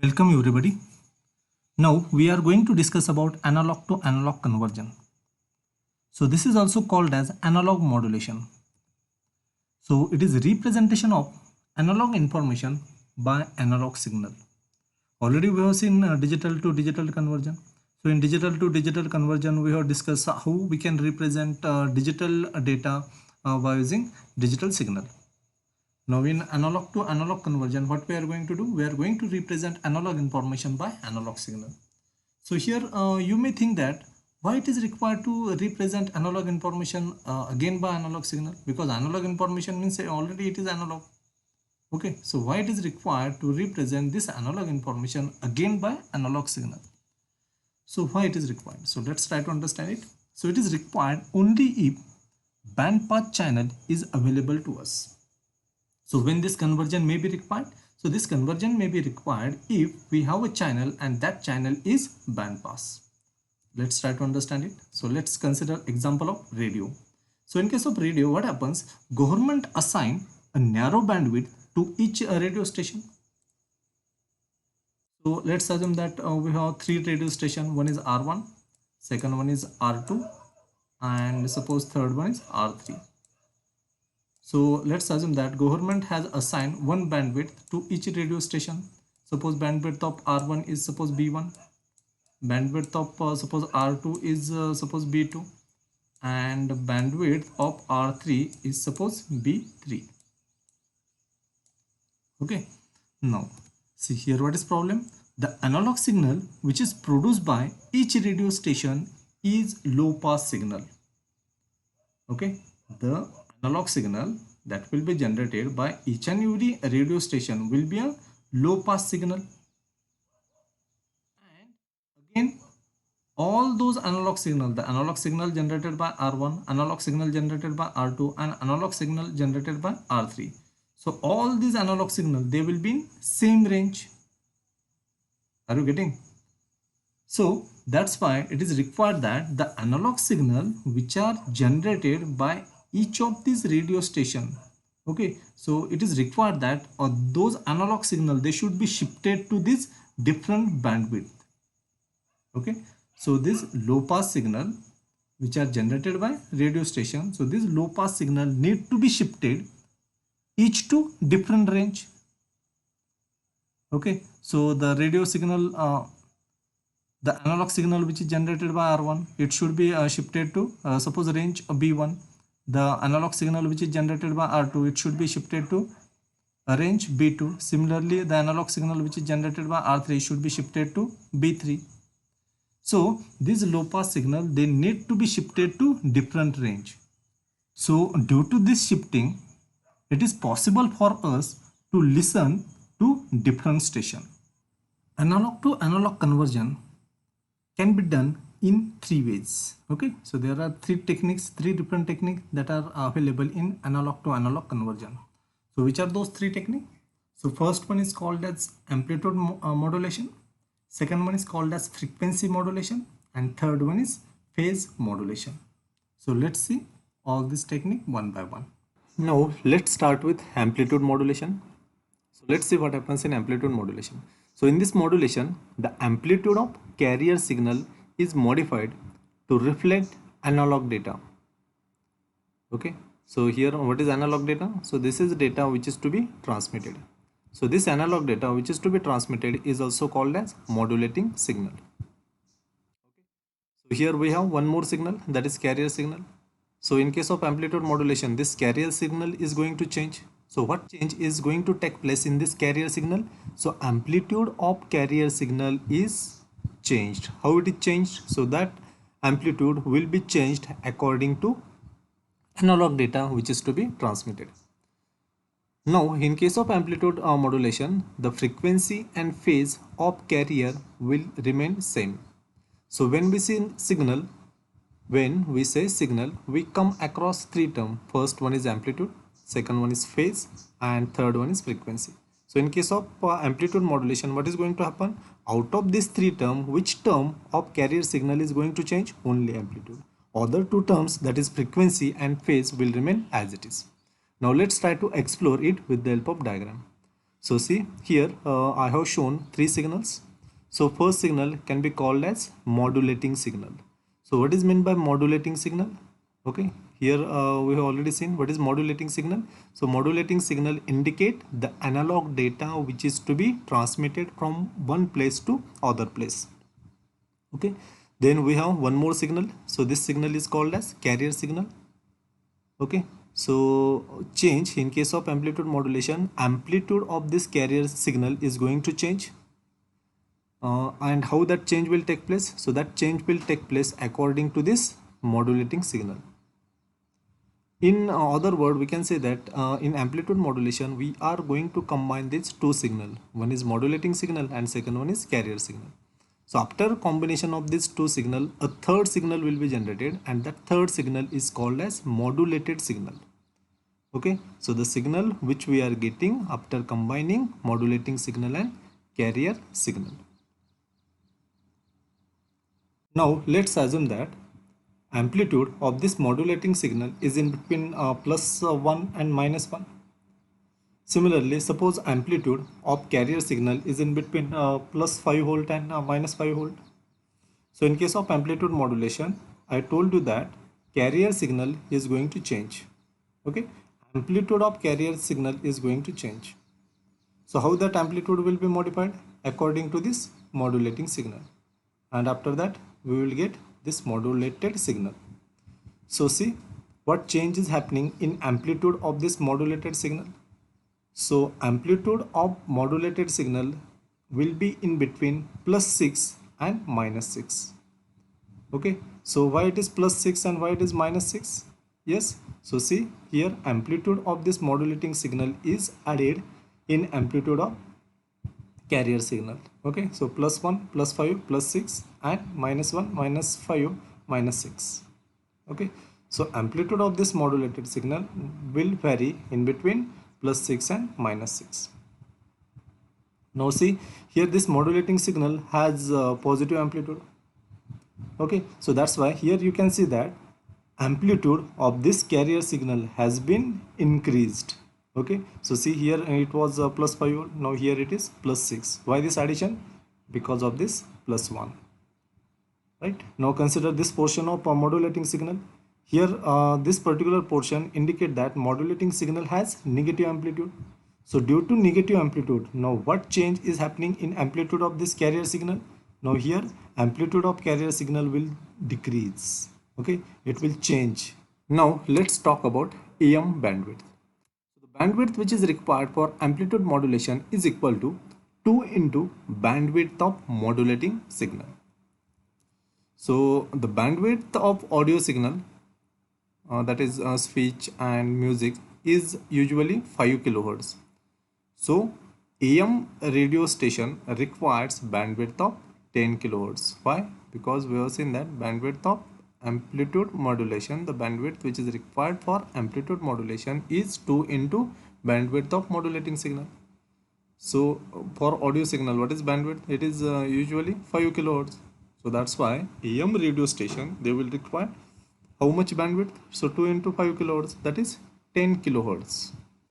Welcome everybody. Now we are going to discuss about analog to analog conversion. So this is also called as analog modulation. So it is representation of analog information by analog signal. Already we have seen digital to digital conversion. So in digital to digital conversion we have discussed how we can represent digital data by using digital signal. Now in analog to analog conversion, what we are going to do? We are going to represent analog information by analog signal. So here you may think that why it is required to represent analog information again by analog signal, because analog information means already it is analog. Okay, so why it is required to represent this analog information again by analog signal? So why it is required? So let's try to understand it. So it is required only if bandpass channel is available to us. So when this conversion may be required? So this conversion may be required if we have a channel and that channel is bandpass. Let's try to understand it. So let's consider example of radio. So in case of radio, what happens? Government assign a narrow bandwidth to each radio station. So let's assume that we have three radio stations. One is R1, second one is R2, and suppose third one is R3. So let's assume that government has assigned one bandwidth to each radio station. Suppose bandwidth of R1 is suppose B1, bandwidth of suppose R2 is suppose B2, and bandwidth of R3 is suppose B3. Okay, now see here what is problem. The analog signal which is produced by each radio station is low pass signal. Okay, the analog signal that will be generated by each and every radio station will be a low pass signal, and again all those analog signal, the analog signal generated by R1, analog signal generated by R2, and analog signal generated by R3. So all these analog signal, they will be in same range. Are you getting? So that's why it is required that the analog signal which are generated by each of these radio station, okay, so it is required that those analog signal, they should be shifted to this different bandwidth. Okay, so this low pass signal which are generated by radio station, so this low pass signal need to be shifted each to different range. Okay, so the radio signal, the analog signal which is generated by R1, it should be shifted to suppose range B1. The analog signal which is generated by R2, it should be shifted to range B2. Similarly, the analog signal which is generated by R3 should be shifted to B3. So this low pass signal, they need to be shifted to different range. So due to this shifting, it is possible for us to listen to different station. Analog to analog conversion can be done in three ways. Okay, so there are three different techniques that are available in analog to analog conversion. So which are those three techniques? So first one is called as amplitude modulation, second one is called as frequency modulation, and third one is phase modulation. So let's see all this technique one by one. Now let's start with amplitude modulation. So let's see what happens in amplitude modulation. So in this modulation, the amplitude of carrier signal is modified to reflect analog data. Okay, so here what is analog data? So this is data which is to be transmitted. So this analog data which is to be transmitted is also called as modulating signal. Okay, so here we have one more signal, that is carrier signal. So in case of amplitude modulation, this carrier signal is going to change. So what change is going to take place in this carrier signal? So amplitude of carrier signal is changed. How it is changed? So that amplitude will be changed according to analog data which is to be transmitted. Now in case of amplitude modulation, the frequency and phase of carrier will remain same. So when we say signal, we come across three terms. First one is amplitude, second one is phase, and third one is frequency. So in case of amplitude modulation, what is going to happen? Out of these three terms, which term of carrier signal is going to change? Only amplitude. Other two terms, that is frequency and phase, will remain as it is. Now let's try to explore it with the help of diagram. So see here, I have shown three signals. So first signal can be called as modulating signal. So what is meant by modulating signal? Okay, here we have already seen what is modulating signal. So modulating signal indicate the analog data which is to be transmitted from one place to other place. Okay, then we have one more signal. So this signal is called as carrier signal. Okay, so change in case of amplitude modulation, amplitude of this carrier signal is going to change. And how that change will take place? So that change will take place according to this modulating signal. In other word, we can say that in amplitude modulation we are going to combine these two signal. One is modulating signal and second one is carrier signal. So after combination of these two signal, a third signal will be generated, and that third signal is called as modulated signal. Okay, so the signal which we are getting after combining modulating signal and carrier signal. Now let's assume that amplitude of this modulating signal is in between +1 and -1. Similarly, suppose amplitude of carrier signal is in between +5 volt and -5 volt. So in case of amplitude modulation, I told you that carrier signal is going to change. Okay, amplitude of carrier signal is going to change. So how that amplitude will be modified? According to this modulating signal, and after that we will get this modulated signal. So see what change is happening in amplitude of this modulated signal. So amplitude of modulated signal will be in between +6 and -6. Okay, so why it is +6 and why it is -6? Yes, so see here amplitude of this modulating signal is added in amplitude of carrier signal. Okay, so +1 +5 +6 and -1 -5 -6. Okay, so amplitude of this modulated signal will vary in between +6 and -6. Now see here this modulating signal has positive amplitude. Okay, so that's why here you can see that amplitude of this carrier signal has been increased. Okay, so see here it was +5 volt, now here it is +6. Why this addition? Because of this +1. Right, now consider this portion of modulating signal. Here this particular portion indicate that modulating signal has negative amplitude. So due to negative amplitude, now what change is happening in amplitude of this carrier signal? Now here amplitude of carrier signal will decrease. Okay, it will change. Now let's talk about AM bandwidth. So the bandwidth which is required for amplitude modulation is equal to 2 into bandwidth of modulating signal. So the bandwidth of audio signal, that is speech and music, is usually 5 kilohertz. So AM radio station requires bandwidth of 10 kilohertz. Why? Because we have seen that bandwidth of amplitude modulation, the bandwidth which is required for amplitude modulation is 2 into bandwidth of modulating signal. So for audio signal, what is bandwidth? It is usually 5 kilohertz. So that's why AM radio station, they will require how much bandwidth? So 2 into 5 kilohertz, that is 10 kilohertz.